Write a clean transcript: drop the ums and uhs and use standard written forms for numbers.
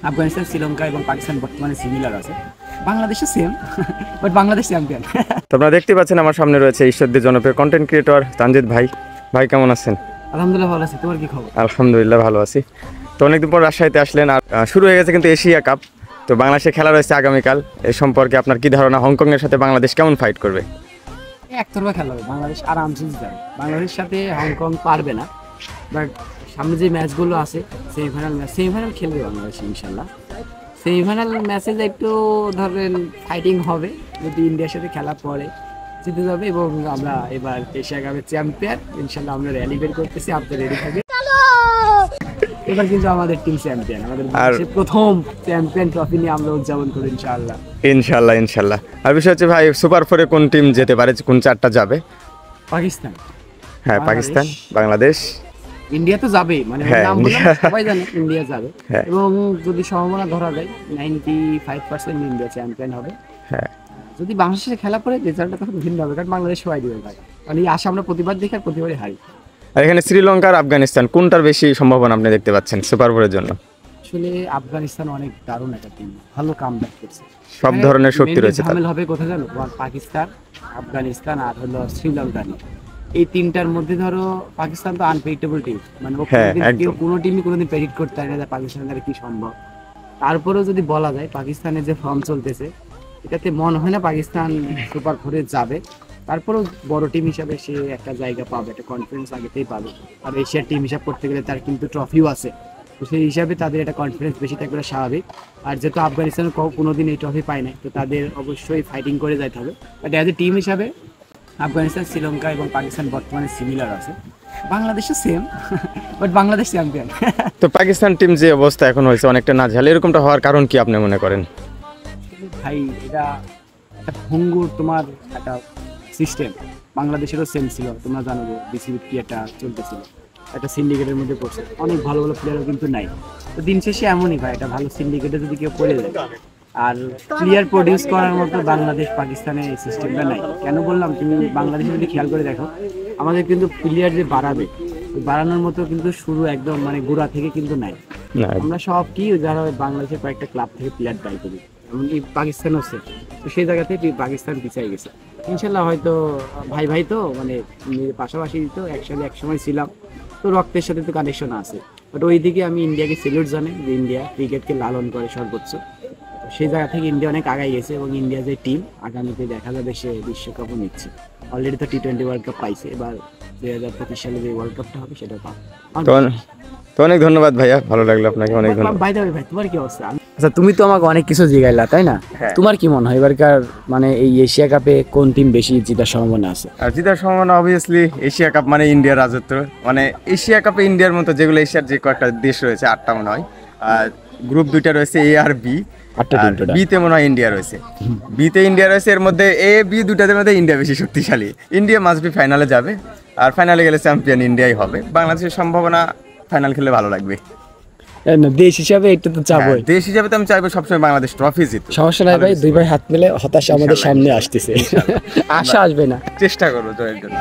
আফগানিস্তান, শ্রীলঙ্কা এবং পাকিস্তান বর্তমানে সিমিলার আছে, বাংলাদেশও সেম, বাট বাংলাদেশ চ্যাম্পিয়ন। তো আপনারা দেখতে পাচ্ছেন আমার সামনে রয়েছে ঈশ্বরদীর জনপ্রিয় কন্টেন্ট ক্রিয়েটর তানজিদ ভাই। ভাই কেমন আছেন? আলহামদুলিল্লাহ ভালো আছি, তোমার কি খবর? আলহামদুলিল্লাহ ভালো আছি। তো অনেকদিন পর রাজশাহীতে আসলেন, আর শুরু হয়ে গেছে কিন্তু এশিয়া কাপ। তো বাংলাদেশে খেলা রয়েছে আগামীকাল, এই সম্পর্কে আপনার কি ধারণা? হংকংয়ের সাথে বাংলাদেশ কেমন ফাইট করবে? একতরফা খেলা হবে, বাংলাদেশ আরামসে জিতবে। বাংলাদেশের সাথে হংকং পারবে না, বাট সামনে যে ম্যাচগুলো আছে সেমিফাইনাল খেলবে বাংলাদেশ ইনশাল্লাহ। সেমিফাইনাল ম্যাচে একটু ধরেন ফাইটিং হবে, যদি ইন্ডিয়ার সাথে খেলা পরে জিতে যাবে এবং আমরা এবার এশিয়া কাপের চ্যাম্পিয়ন ইনশাল্লাহ। আমরা র্যালি বের করতেছি, আপনার রেডি থাকে। এবার কিন্তু আমাদের টিম চ্যাম্পিয়ন, আমাদের বাংলাদেশের প্রথম চ্যাম্পিয়ন ট্রফি নিয়ে আমরা উদযাপন করি ইনশাআল্লাহ। ইনশাল্লাহ ইনশাল্লাহ। আর বিষয় হচ্ছে ভাই, সুপার ফোরে কোন টিম যেতে পারে, কোন চারটা যাবে? পাকিস্তান, হ্যাঁ পাকিস্তান, বাংলাদেশ, ইন্ডিয়া তো যাবেই, মানে নাম বললাম সবাই জানে ইন্ডিয়া যাবে। হ্যাঁ। এবং যদি সম্ভাবনা ধরা যায় 95% ইন্ডিয়া চ্যাম্পিয়ন হবে। হ্যাঁ। যদি বাংলাদেশে খেলা পড়ে রেজাল্টটা তখন ভিন্ন হবে, কারণ বাংলাদেশ সবাই দিবে ভাই, মানে এই আশা আমরা প্রতিবার দেখি আর প্রতিবারই হারি। আর এখানে শ্রীলঙ্কা আর আফগানিস্তান কোনটার বেশি সম্ভাবনা আপনি দেখতে পাচ্ছেন সুপার ফোরের জন্য? আসলে আফগানিস্তান অনেক দারুণ একটা টিম, ভালো কামব্যাক করছে, সব ধরনের শক্তি রয়েছে। ঝামেলা হবে কোথায় জানো? পাকিস্তান, আফগানিস্তান আর হলো শ্রীলঙ্কা নিয়ে। এই তিনটার মধ্যে ধরো পাকিস্তান তো আনপ্রেডিক্টেবল টিম, মানে কেউ কোনো টিমই কোনোদিন প্রেডিক্ট করতে পারে না যে পাকিস্তানের দ্বারা কি সম্ভব। তারপরেও যদি বলা যায় পাকিস্তানের যে ফর্ম চলতেছে, এটাতে মনে হয় না পাকিস্তান সুপার ফোরে যাবে। তারপরেও বড় টিম হিসাবে সে একটা জায়গা পাবে, একটা কনফিডেন্স আগেতেই পাবে। আর এশিয়ার টিম হিসাব করতে গেলে তার কিন্তু ট্রফিও আছে, তো সেই হিসাবে তাদের একটা কনফিডেন্স বেশি থাকবে, স্বাভাবিক। আর যেহেতু আফগানিস্তান কোনোদিন এই ট্রফি পায় না, তো তাদের অবশ্যই ফাইটিং করে যেতে হবে। বাট অ্যাজ এ টিম হিসাবে আফগানিস্তান, শ্রীলঙ্কা এবং পাকিস্তান বর্তমানে সিমিলার আছে, বাংলাদেশও সেম, বাট বাংলাদেশ চ্যাম্পিয়ন। তো পাকিস্তান টিম যে অবস্থা এখন হয়েছে অনেকটা নাজেহাল, এরকমটা হওয়ার কারণ কি আপনি মনে করেন? ভাই এটা একটা ভঙ্গুর তোমার একটা সিস্টেম, বাংলাদেশেরও সেম ছিল, তোমরা জানো যে বিসিবি কি একটা চলতেছিল, একটা সিন্ডিকেটের মধ্যে পড়ছে, অনেক ভালো ভালো প্লেয়ারও কিন্তু নাই। তো দিন শেষে এমনই ভাই, একটা ভালো সিন্ডিকেটে যদি কেউ পড়ে যায় আর প্লেয়ার প্রডিউস করার মতো বাংলাদেশ পাকিস্তানে এই সিস্টেমটা নাই। কেন বললাম, তুমি বাংলাদেশে যদি খেয়াল করে দেখো, আমাদের কিন্তু প্লেয়ার যে বাড়াবে, বাড়ানোর মতো কিন্তু শুরু একদম মানে গোড়া থেকে কিন্তু নাই। আমরা সব কি যারা বাংলাদেশের কয়েকটা ক্লাব থেকে প্লেয়ার ট্রাই করি, এমনকি পাকিস্তান হচ্ছে, তো সেই জায়গা থেকে পাকিস্তান পিছিয়ে গেছে। ইনশাল্লাহ হয়তো ভাই ভাই তো মানে পাশাপাশি তো একসাথে একসময় ছিলাম, তো রক্তের সাথে তো কানেকশন আছে। বাট ওই দিকে আমি ইন্ডিয়াকে সেলিউট জানাই যে ইন্ডিয়া ক্রিকেটকে লালন করে সর্বোচ্চ, সেই জায়গা থেকে ইন্ডিয়া অনেক আগাই গেছে। এবং ইন্ডিয়া যে টিম আগামীতে দেখা যাবে সে বিশ্বকাপও নিচ্ছে, অলরেডি তো টি-20 ওয়ার্ল্ড কাপ পাইছে, এবার 2025 সালে যে ওয়ার্ল্ড কাপটা হবে সেটা পাবে। তো অনেক ধন্যবাদ ভাইয়া, ভালো লাগলো আপনাকে, অনেক ধন্যবাদ। ভাই তোমার কি অবস্থা? আচ্ছা, তুমি তো আমাকে অনেক কিছু জিগাইলা তাই না? তোমার কি মনে হয় এবারকার মানে এই এশিয়া কাপে কোন টিম বেশি জেতার সম্ভাবনা আছে? আর জেতার সম্ভাবনা অবভিয়াসলি এশিয়া কাপ মানে ইন্ডিয়ার রাজত্ব, মানে এশিয়া কাপে ইন্ডিয়ার মতো যেগুলো এশিয়ার যে কয়েকটা দেশ রয়েছে, 8টা মনে হয়, আর গ্রুপ 2টা রয়েছে এ আর বি, বিতে মনে হয় ইন্ডিয়া রয়েছে, বিতে ইন্ডিয়া রয়েছে, এর মধ্যে এ বি দুটাদের মধ্যে ইন্ডিয়া বেশি শক্তিশালী। ইন্ডিয়া মাস্ট বি ফাইনালে যাবে, আর ফাইনালে গেলে চ্যাম্পিয়ন ইন্ডিয়াই হবে। বাংলাদেশের সম্ভাবনা ফাইনাল খেলে ভালো লাগবে। দেশ হিসাবে এটা তো চাইবই, দেশ হিসাবে তো আমি চাইবো সবসময় বাংলাদেশ ট্রফি জিতুক। সমস্যা নাই ভাই, দুই ভাই হাত মিলে হতাশা আমাদের সামনে আসতেছে, আশা আসবে না, চেষ্টা করবো জয়ের জন্য।